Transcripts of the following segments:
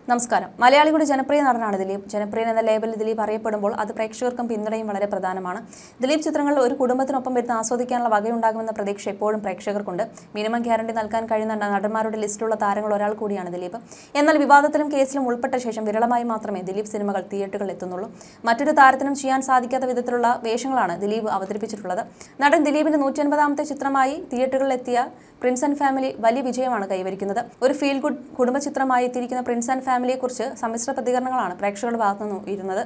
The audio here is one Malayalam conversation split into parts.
നമസ്കാരം. മലയാളികളുടെ ജനപ്രിയ നടനാണ് ദിലീപ്. ജനപ്രിയൻ എന്ന ലേബലിൽ ദിലീപ് അറിയപ്പെടുമ്പോൾ അത് പ്രേക്ഷകർക്കും പിന്തുണയും വളരെ പ്രധാനമാണ്. ദിലീപ് ചിത്രങ്ങളിൽ ഒരു കുടുംബത്തിനൊപ്പം വരുന്ന ആസ്വദിക്കാനുള്ള വകയുണ്ടാകുമെന്ന പ്രതീക്ഷ എപ്പോഴും പ്രേക്ഷകർക്കുണ്ട്. മിനിമം ഗ്യാരണ്ടി നൽകാൻ കഴിയുന്ന നടന്മാരുടെ ലിസ്റ്റിലുള്ള താരങ്ങൾ ഒരാൾ കൂടിയാണ് ദിലീപ്. എന്നാൽ വിവാദത്തിലും കേസിലും ഉൾപ്പെട്ട ശേഷം വിരളമായി മാത്രമേ ദിലീപ് സിനിമകൾ തിയേറ്ററുകളിൽ എത്തുന്നുള്ളൂ. മറ്റൊരു താരത്തിനും ചെയ്യാൻ സാധിക്കാത്ത വിധത്തിലുള്ള വേഷങ്ങളാണ് ദിലീപ് അവതരിപ്പിച്ചിട്ടുള്ളത്. നടൻ ദിലീപിന്റെ 150ാമത്തെ ചിത്രമായി തിയേറ്ററുകളിൽ എത്തിയ പ്രിൻസ് ആൻഡ് ഫാമിലി വലിയ വിജയമാണ് കൈവരിക്കുന്നത്. ഒരു ഫീൽ ഗുഡ് കുടുംബ ചിത്രമായി എത്തിയിരിക്കുന്ന പ്രിൻസ് ആൻഡ് ഫാമിലിയെക്കുറിച്ച് സമ്മിശ്ര പ്രതികരണങ്ങളാണ് പ്രേക്ഷകരുടെ ഭാഗത്തുനിന്ന് ഉയരുന്നത്.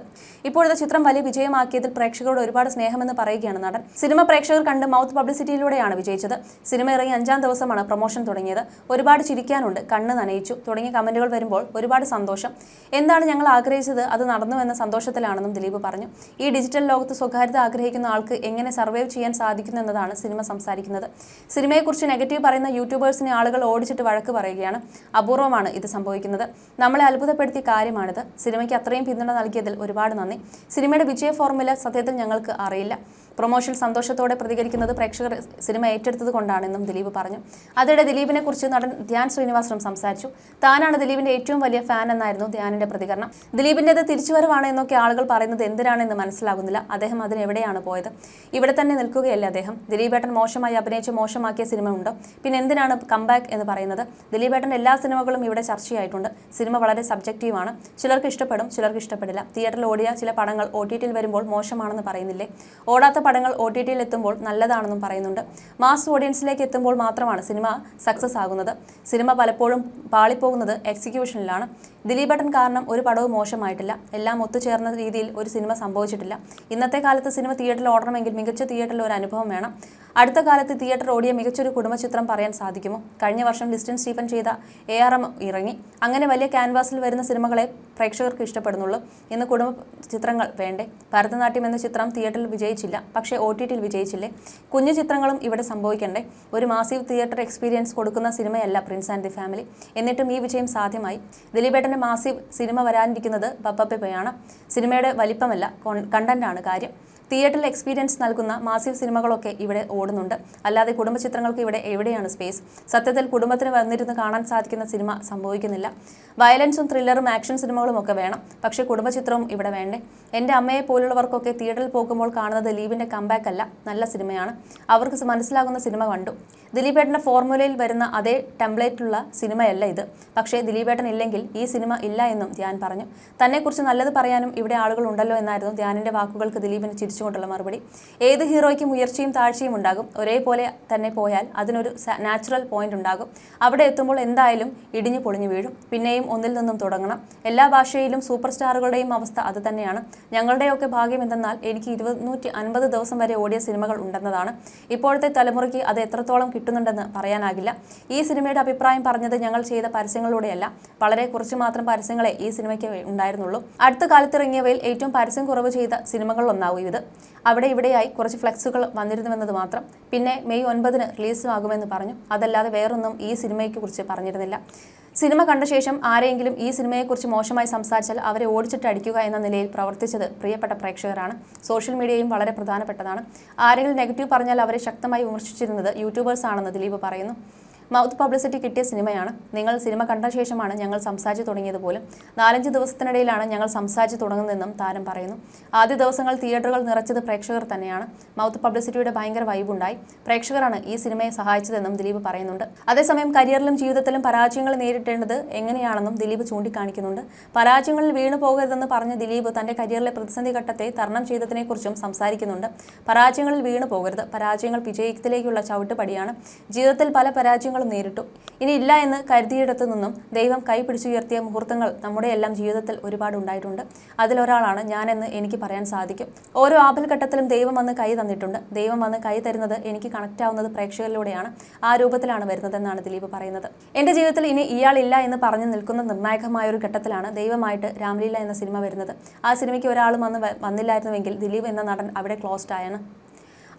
ഇപ്പോഴത്തെ ചിത്രം വലിയ വിജയമാക്കിയതിൽ പ്രേക്ഷകരോട് ഒരുപാട് സ്നേഹമെന്ന് പറയുകയാണ് നടൻ. സിനിമ പ്രേക്ഷകർ കണ്ട് മൗത്ത് പബ്ലിസിറ്റിയിലൂടെയാണ് വിജയിച്ചത്. സിനിമ ഇറങ്ങി 5ാം ദിവസമാണ് പ്രൊമോഷൻ തുടങ്ങിയത്. ഒരുപാട് ചിരിക്കാനുണ്ട്, കണ്ണ് നനയിച്ചു തുടങ്ങിയ കമന്റുകൾ വരുമ്പോൾ ഒരുപാട് സന്തോഷം. എന്താണ് ഞങ്ങൾ ആഗ്രഹിച്ചത് അത് നടന്നുവെന്ന സന്തോഷത്തിലാണെന്നും ദിലീപ് പറഞ്ഞു. ഈ ഡിജിറ്റൽ ലോകത്ത് സ്വകാര്യത ആഗ്രഹിക്കുന്ന ആൾക്ക് എങ്ങനെ സർവൈവ് ചെയ്യാൻ സാധിക്കുന്നു എന്നതാണ് സിനിമ സംസാരിക്കുന്നത്. സിനിമയെക്കുറിച്ച് നെഗറ്റീവ് പറയുന്ന യൂട്യൂബേഴ്സിനെ ആളുകൾ ഓടിച്ചിട്ട് വഴക്ക് പറയുകയാണ്. അപൂർവമാണ് ഇത് സംഭവിക്കുന്നത്. നമ്മളെ അത്ഭുതപ്പെടുത്തിയ കാര്യമാണിത്. സിനിമയ്ക്ക് അത്രയും പിന്തുണ നൽകിയതിൽ ഒരുപാട് നന്ദി. സിനിമയുടെ വിജയ ഫോർമുല സത്യത്തിൽ ഞങ്ങൾക്ക് അറിയില്ല. പ്രൊമോഷൻ സന്തോഷത്തോടെ പ്രതികരിക്കുന്നത് പ്രേക്ഷകർ സിനിമ ഏറ്റെടുത്തത് കൊണ്ടാണെന്നും ദിലീപ് പറഞ്ഞു. അതിനിടെ ദിലീപിനെ കുറിച്ച് നടൻ ധ്യാൻ ശ്രീനിവാസനും സംസാരിച്ചു. താനാണ് ദിലീപിന്റെ ഏറ്റവും വലിയ ഫാൻ എന്നായിരുന്നു ധ്യാനിന്റെ പ്രതികരണം. ദിലീപിന്റേത് തിരിച്ചുവരവാണ് എന്നൊക്കെ ആളുകൾ പറയുന്നത് എന്തിനാണെന്ന് മനസ്സിലാകുന്നില്ല. അദ്ദേഹം അതിനെവിടെയാണ് പോയത്? ഇവിടെ തന്നെ നിൽക്കുകയല്ലേ അദ്ദേഹം. ദിലീപേട്ടൻ മോശമായി അഭിനയിച്ച് മോശമാക്കിയ സിനിമ ഉണ്ടോ? പിന്നെ എന്തിനാണ് കംബാക്ക് എന്ന് പറയുന്നത്? ദിലീപേട്ടൻ്റെ എല്ലാ സിനിമകളും ഇവിടെ ചർച്ചയായിട്ടുണ്ട്. സിനിമ വളരെ സബ്ജക്റ്റീവാണ്. ചിലർക്ക് ഇഷ്ടപ്പെടും, ചിലർക്ക് ഇഷ്ടപ്പെടില്ല. തിയേറ്ററിൽ ഓടിയ ചില പടങ്ങൾ OTT-യിൽ വരുമ്പോൾ മോശമാണെന്ന് പറയുന്നില്ലേ? ഓടാത്ത പടങ്ങൾ OTT-യിൽ എത്തുമ്പോൾ നല്ലതാണെന്നും പറയുന്നുണ്ട്. മാസ് ഓഡിയൻസിലേക്ക് എത്തുമ്പോൾ മാത്രമാണ് സിനിമ സക്സസ് ആകുന്നത്. സിനിമ പലപ്പോഴും പാളിപ്പോകുന്നത് എക്സിക്യൂഷനിലാണ്. ദിലീപേട്ടൻ കാരണം ഒരു പടവും മോശമായിട്ടില്ല. എല്ലാം ഒത്തുചേർന്ന രീതിയിൽ ഒരു സിനിമ സംഭവിച്ചിട്ടില്ല. ഇന്നത്തെ കാലത്ത് സിനിമ തിയേറ്ററിൽ ഓടണമെങ്കിൽ മികച്ച തിയേറ്ററിൽ ഒരു അനുഭവം വേണം. അടുത്ത കാലത്ത് തിയേറ്റർ ഓടിയ മികച്ചൊരു കുടുംബ ചിത്രം പറയാൻ സാധിക്കുമോ? കഴിഞ്ഞ വർഷം ലിസ്റ്റൻ സ്റ്റീഫൻ ചെയ്ത ARM ഇറങ്ങി. അങ്ങനെ വലിയ ക്യാൻവാസിൽ വരുന്ന സിനിമകളെ പ്രേക്ഷകർക്ക് ഇഷ്ടപ്പെടുന്നുള്ളൂ. ഇന്ന് കുടുംബ ചിത്രങ്ങൾ വേണ്ടേ? ഭരതനാട്യം എന്ന ചിത്രം തിയേറ്ററിൽ വിജയിച്ചില്ല, പക്ഷേ OTT-യിൽ വിജയിച്ചില്ലേ? കുഞ്ഞു ചിത്രങ്ങളും ഇവിടെ സംഭവിക്കണ്ടേ? ഒരു മാസീവ് തിയേറ്റർ എക്സ്പീരിയൻസ് കൊടുക്കുന്ന സിനിമയല്ല പ്രിൻസ് ആൻഡ് ദി ഫാമിലി. എന്നിട്ടും ഈ വിജയം സാധ്യമായി. ദിലീപേട്ടൻ്റെ മാസീവ് സിനിമ വരാനിരിക്കുന്നത് ബപ്പപ്പയാണ്. സിനിമയുടെ വലിപ്പമല്ല, കണ്ടന്റാണ് കാര്യം. തിയേറ്ററിൽ എക്സ്പീരിയൻസ് നൽകുന്ന മാസീവ് സിനിമകളൊക്കെ ഇവിടെ ഓടുന്നുണ്ട്. അല്ലാതെ കുടുംബ ചിത്രങ്ങൾക്ക് ഇവിടെ എവിടെയാണ് സ്പേസ്? സത്യത്തിൽ കുടുംബത്തിന് വന്നിരുന്ന് കാണാൻ സാധിക്കുന്ന സിനിമ സംഭവിക്കുന്നില്ല. വയലൻസും ത്രില്ലറും ആക്ഷൻ സിനിമകളും ഒക്കെ വേണം, പക്ഷേ കുടുംബ ചിത്രവും ഇവിടെ വേണ്ടേ? എൻ്റെ അമ്മയെ പോലുള്ളവർക്കൊക്കെ തിയേറ്ററിൽ പോകുമ്പോൾ കാണുന്നത് ദിലീപിൻ്റെ കംബാക്ക് അല്ല, നല്ല സിനിമയാണ്. അവർക്ക് മനസ്സിലാകുന്ന സിനിമ കണ്ടു. ദിലീപേട്ടൻ്റെ ഫോർമുലയിൽ വരുന്ന അതേ ടെംപ്ലേറ്റുള്ള സിനിമയല്ല ഇത്. പക്ഷേ ദിലീപേട്ടൻ ഇല്ലെങ്കിൽ ഈ സിനിമ ഇല്ല എന്നും ധ്യാൻ പറഞ്ഞു. തന്നെക്കുറിച്ച് നല്ലത് പറയാനും ഇവിടെ ആളുകൾ ഉണ്ടല്ലോ എന്നായിരുന്നു ധ്യാനിൻ്റെ വാക്കുകൾക്ക് ദിലീപിന് ചിരിച്ചുകൊണ്ടുള്ള മറുപടി. ഏത് ഹീറോയ്ക്കും ഉയർച്ചയും താഴ്ചയും ഉണ്ടാകും. ഒരേപോലെ തന്നെ പോയാൽ അതിനൊരു നാച്ചുറൽ പോയിന്റ് ഉണ്ടാകും. അവിടെ എത്തുമ്പോൾ എന്തായാലും ഇടിഞ്ഞു പൊളിഞ്ഞു വീഴും. പിന്നെയും ഒന്നിൽ നിന്നും തുടങ്ങണം. എല്ലാ ഭാഷയിലും സൂപ്പർ സ്റ്റാറുകളുടെയും അവസ്ഥ അത് തന്നെയാണ്. ഞങ്ങളുടെയൊക്കെ ഭാഗ്യം എന്തെന്നാൽ എനിക്ക് 250 ദിവസം വരെ ഓടിയ സിനിമകൾ ഉണ്ടെന്നതാണ്. ഇപ്പോഴത്തെ തലമുറയ്ക്ക് അത് എത്രത്തോളം കിട്ടുന്നുണ്ടെന്ന് പറയാനാകില്ല. ഈ സിനിമയുടെ അഭിപ്രായം പറഞ്ഞത് ഞങ്ങൾ ചെയ്ത പരസ്യങ്ങളിലൂടെയല്ല. വളരെ കുറച്ച് മാത്രം പരസ്യങ്ങളെ ഈ സിനിമയ്ക്ക് ഉണ്ടായിരുന്നുള്ളൂ. അടുത്ത കാലത്തിറങ്ങിയവയിൽ ഏറ്റവും പരസ്യം കുറവ് ചെയ്ത സിനിമകളിലൊന്നാവും ഇത്. അവിടെ ഇവിടെയായി കുറച്ച് ഫ്ലെക്സുകൾ വന്നിരുന്നുവെന്നത് മാത്രം. പിന്നെ മെയ് 9-ന് റിലീസുമാകുമെന്ന് പറഞ്ഞു. അതല്ലാതെ വേറൊന്നും ഈ സിനിമയെക്കുറിച്ച് പറഞ്ഞിരുന്നില്ല. സിനിമ കണ്ട ശേഷം ആരെങ്കിലും ഈ സിനിമയെക്കുറിച്ച് മോശമായി സംസാരിച്ചാൽ അവരെ ഓടിച്ചിട്ട് അടിക്കുക എന്ന നിലയിൽ പ്രവർത്തിച്ചത് പ്രിയപ്പെട്ട പ്രേക്ഷകരാണ്. സോഷ്യൽ മീഡിയയും വളരെ പ്രധാനപ്പെട്ടതാണ്. ആരെങ്കിലും നെഗറ്റീവ് പറഞ്ഞാൽ അവരെ ശക്തമായി വിമർശിച്ചിരുന്നത് യൂട്യൂബേഴ്സ് ആണെന്ന് ദിലീപ് പറയുന്നു. മൗത്ത് പബ്ലിസിറ്റി കിട്ടിയ സിനിമയാണ്. നിങ്ങൾ സിനിമ കണ്ട ശേഷമാണ് ഞങ്ങൾ സംസാരിച്ച് തുടങ്ങിയത് പോലും. 4-5 ദിവസത്തിനിടയിലാണ് ഞങ്ങൾ സംസാരിച്ച് തുടങ്ങുന്നതെന്നും താരം പറയുന്നു. ആദ്യ ദിവസങ്ങൾ തിയേറ്ററുകൾ നിറച്ചത് പ്രേക്ഷകർ തന്നെയാണ്. മൗത്ത് പബ്ലിസിറ്റിയുടെ ഭയങ്കര വൈബുണ്ടായി. പ്രേക്ഷകരാണ് ഈ സിനിമയെ സഹായിച്ചതെന്നും ദിലീപ് പറയുന്നുണ്ട്. അതേസമയം കരിയറിലും ജീവിതത്തിലും പരാജയങ്ങൾ നേരിടേണ്ടത് എങ്ങനെയാണെന്നും ദിലീപ് ചൂണ്ടിക്കാണിക്കുന്നുണ്ട്. പരാജയങ്ങളിൽ വീണു പോകരുതെന്ന് പറഞ്ഞ ദിലീപ് തന്റെ കരിയറിലെ പ്രതിസന്ധി ഘട്ടത്തെ തരണം ചെയ്തതിനെക്കുറിച്ചും സംസാരിക്കുന്നുണ്ട്. പരാജയങ്ങളിൽ വീണു പോകരുത്. പരാജയങ്ങൾ വിജയത്തിലേക്കുള്ള ചവിട്ടുപടിയാണ്. ജീവിതത്തിൽ പല പരാജയങ്ങളും നേരിട്ടു. ഇനി ഇല്ല എന്ന് കരുതിയിടത്തു നിന്നും ദൈവം കൈ പിടിച്ചുയർത്തിയ മുഹൂർത്തങ്ങൾ നമ്മുടെ എല്ലാം ജീവിതത്തിൽ ഒരുപാട് ഉണ്ടായിട്ടുണ്ട്. അതിലൊരാളാണ് ഞാനെന്ന് എനിക്ക് പറയാൻ സാധിക്കും. ഓരോ ആപൽഘട്ടത്തിലും ദൈവം വന്ന് കൈ തന്നിട്ടുണ്ട്. ദൈവം വന്ന് കൈ തരുന്നത് എനിക്ക് കണക്റ്റ് ആവുന്നത് പ്രേക്ഷകരിലൂടെയാണ്. ആ രൂപത്തിലാണ് വരുന്നതെന്നാണ് ദിലീപ് പറയുന്നത്. എൻ്റെ ജീവിതത്തിൽ ഇനി ഇയാളില്ല എന്ന് പറഞ്ഞു നിൽക്കുന്ന നിർണായകമായ ഒരു ഘട്ടത്തിലാണ് ദൈവമായിട്ട് രാംലീല എന്ന സിനിമ വരുന്നത്. ആ സിനിമയ്ക്ക് ഒരാളും വന്നില്ലായിരുന്നുവെങ്കിൽ ദിലീപ് എന്ന നടൻ അവിടെ ക്ലോസ്ഡ് ആയാണ്.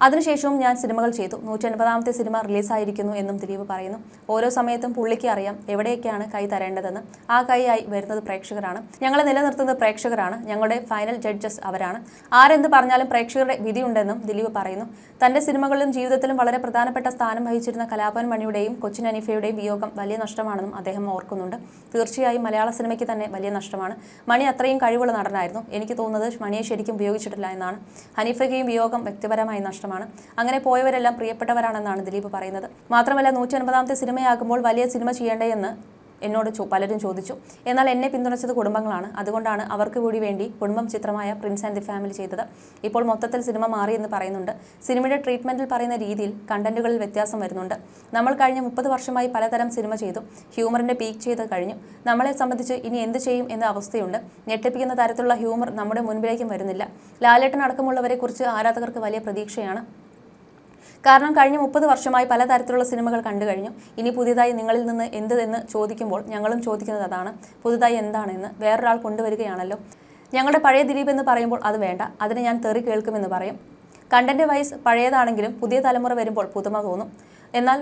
അതിനുശേഷവും ഞാൻ സിനിമകൾ ചെയ്തു. 150ാമത്തെ സിനിമ റിലീസായിരിക്കുന്നു എന്നും ദിലീപ് പറയുന്നു. ഓരോ സമയത്തും പുള്ളിക്ക് അറിയാം എവിടെയൊക്കെയാണ് കൈ തരേണ്ടതെന്ന്. ആ കൈയായി വരുന്നത് പ്രേക്ഷകരാണ്. ഞങ്ങളെ നിലനിർത്തുന്നത് പ്രേക്ഷകരാണ്. ഞങ്ങളുടെ ഫൈനൽ ജഡ്ജസ് അവരാണ്. ആരെന്ത് പറഞ്ഞാലും പ്രേക്ഷകരുടെ വിധിയുണ്ടെന്നും ദിലീപ് പറയുന്നു. തന്റെ സിനിമകളിലും ജീവിതത്തിലും വളരെ പ്രധാനപ്പെട്ട സ്ഥാനം വഹിച്ചിരുന്ന കലാഭവൻ മണിയുടെയും കൊച്ചിൻ ഹനീഫയുടെയും വിയോഗം വലിയ നഷ്ടമാണെന്നും അദ്ദേഹം ഓർക്കുന്നുണ്ട്. തീർച്ചയായും മലയാള സിനിമയ്ക്ക് തന്നെ വലിയ നഷ്ടമാണ്. മണി അത്രയും കഴിവുള്ള നടനായിരുന്നു. എനിക്ക് തോന്നുന്നത് മണിയെ ശരിക്കും ഉപയോഗിച്ചിട്ടില്ല എന്നാണ്. ഹനീഫയ്ക്കെയും വിയോഗം വ്യക്തിപരമായ നഷ്ടമാണ്. അങ്ങനെ പോയവരെല്ലാം പ്രിയപ്പെട്ടവരാണെന്നാണ് ദിലീപ് പറയുന്നത്. മാത്രമല്ല 150ാമത്തെ സിനിമയാകുമ്പോൾ വലിയ സിനിമ ചെയ്യേണ്ടേ എന്ന് എന്നോട് പലരും ചോദിച്ചു. എന്നാൽ എന്നെ പിന്തുണച്ചത് കുടുംബങ്ങളാണ്. അതുകൊണ്ടാണ് അവർക്ക് കൂടി വേണ്ടി കുടുംബം ചിത്രമായ പ്രിൻസ് ആൻഡ് ദി ഫാമിലി ചെയ്തത്. ഇപ്പോൾ മൊത്തത്തിൽ സിനിമ മാറിയെന്ന് പറയുന്നുണ്ട്. സിനിമയുടെ ട്രീറ്റ്മെന്റിൽ പറയുന്ന രീതിയിൽ കണ്ടന്റുകളിൽ വ്യത്യാസം വരുന്നുണ്ട്. നമ്മൾ കഴിഞ്ഞ 30 വർഷമായി പലതരം സിനിമ ചെയ്തു. ഹ്യൂമറിന്റെ പീക്ക് ചെയ്ത് കഴിഞ്ഞു. നമ്മളെ സംബന്ധിച്ച് ഇനി എന്ത് ചെയ്യും എന്ന അവസ്ഥയുണ്ട്. ഞെട്ടിപ്പിക്കുന്ന തരത്തിലുള്ള ഹ്യൂമർ നമ്മുടെ മുൻപിലേക്കും വരുന്നില്ല. ലാലേട്ടൻ അടക്കമുള്ളവരെ കുറിച്ച് ആരാധകർക്ക് വലിയ പ്രതീക്ഷയാണ്. കാരണം കഴിഞ്ഞ 30 വർഷമായി പലതരത്തിലുള്ള സിനിമകൾ കണ്ടു കഴിഞ്ഞു. ഇനി പുതിയതായി നിങ്ങളിൽ നിന്ന് എന്ത് എന്ന് ചോദിക്കുമ്പോൾ ഞങ്ങളും ചോദിക്കുന്നത് അതാണ്. പുതുതായി എന്താണെന്ന് വേറൊരാൾ കൊണ്ടുവരികയാണല്ലോ. ഞങ്ങളുടെ പഴയ ദിലീപ് എന്ന് പറയുമ്പോൾ അത് വേണ്ട, അതിന് ഞാൻ തെറി കേൾക്കുമെന്ന് പറയും. കണ്ടന്റ് വൈസ് പഴയതാണെങ്കിലും പുതിയ തലമുറ വരുമ്പോൾ പുതുമ തോന്നും. എന്നാൽ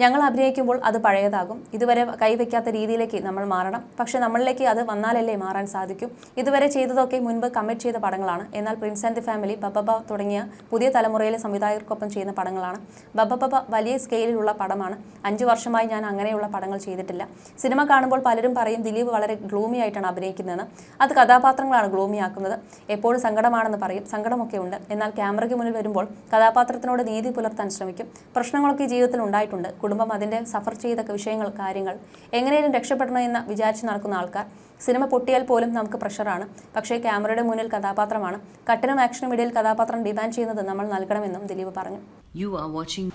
ഞങ്ങൾ അഭിനയിക്കുമ്പോൾ അത് പഴയതാകും. ഇതുവരെ കൈവയ്ക്കാത്ത രീതിയിലേക്ക് നമ്മൾ മാറണം. പക്ഷെ നമ്മളിലേക്ക് അത് വന്നാലല്ലേ മാറാൻ സാധിക്കും. ഇതുവരെ ചെയ്തതൊക്കെ മുൻപ് കമ്മിറ്റ് ചെയ്ത പടങ്ങളാണ്. എന്നാൽ പ്രിൻസ് ആൻഡ് ദി ഫാമിലി, ബബ്ബ തുടങ്ങിയ പുതിയ തലമുറയിലെ സംവിധായകർക്കൊപ്പം ചെയ്യുന്ന പടങ്ങളാണ്. ബബ്ബ വലിയ സ്കെയിലിലുള്ള പടമാണ്. 5 വർഷമായി ഞാൻ അങ്ങനെയുള്ള പടങ്ങൾ ചെയ്തിട്ടില്ല. സിനിമ കാണുമ്പോൾ പലരും പറയും ദിലീപ് വളരെ ഗ്ലൂമി ആയിട്ടാണ് അഭിനയിക്കുന്നതെന്ന്. അത് കഥാപാത്രങ്ങളാണ് ഗ്ലൂമി ആക്കുന്നത്. എപ്പോഴും സങ്കടമാണെന്ന് പറയും. സങ്കടമൊക്കെ ഉണ്ട്. എന്നാൽ ക്യാമറയ്ക്ക് മുന്നിൽ വരുമ്പോൾ കഥാപാത്രത്തിനോട് നീതി പുലർത്താൻ ശ്രമിക്കും. പ്രശ്നങ്ങളൊക്കെ ജീവിതത്തിൽ ഉണ്ടായിട്ടുണ്ട്. കുടുംബം, അതിൻ്റെ സഫർ ചെയ്ത വിഷയങ്ങൾ, കാര്യങ്ങൾ എങ്ങനെയും രക്ഷപ്പെടണമെന്ന് വിചാരിച്ച് നടക്കുന്ന ആൾക്കാർ. സിനിമ പൊട്ടിയാൽ പോലും നമുക്ക് പ്രഷറാണ്. പക്ഷേ ക്യാമറയുടെ മുന്നിൽ കഥാപാത്രമാണ്. കട്ടനും ആക്ഷനും ഇടയിൽ കഥാപാത്രം ഡിമാൻഡ് ചെയ്യുന്നത് നമ്മൾ നൽകണമെന്നും ദിലീപ് പറഞ്ഞു. You're watching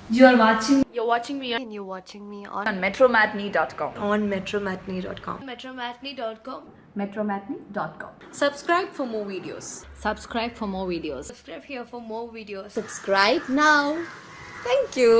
me and you're watching me on metromatney.com. on metromatney.com. metromatney.com. Subscribe for more videos. Subscribe for more videos. Subscribe here for more videos. Subscribe now. Thank you.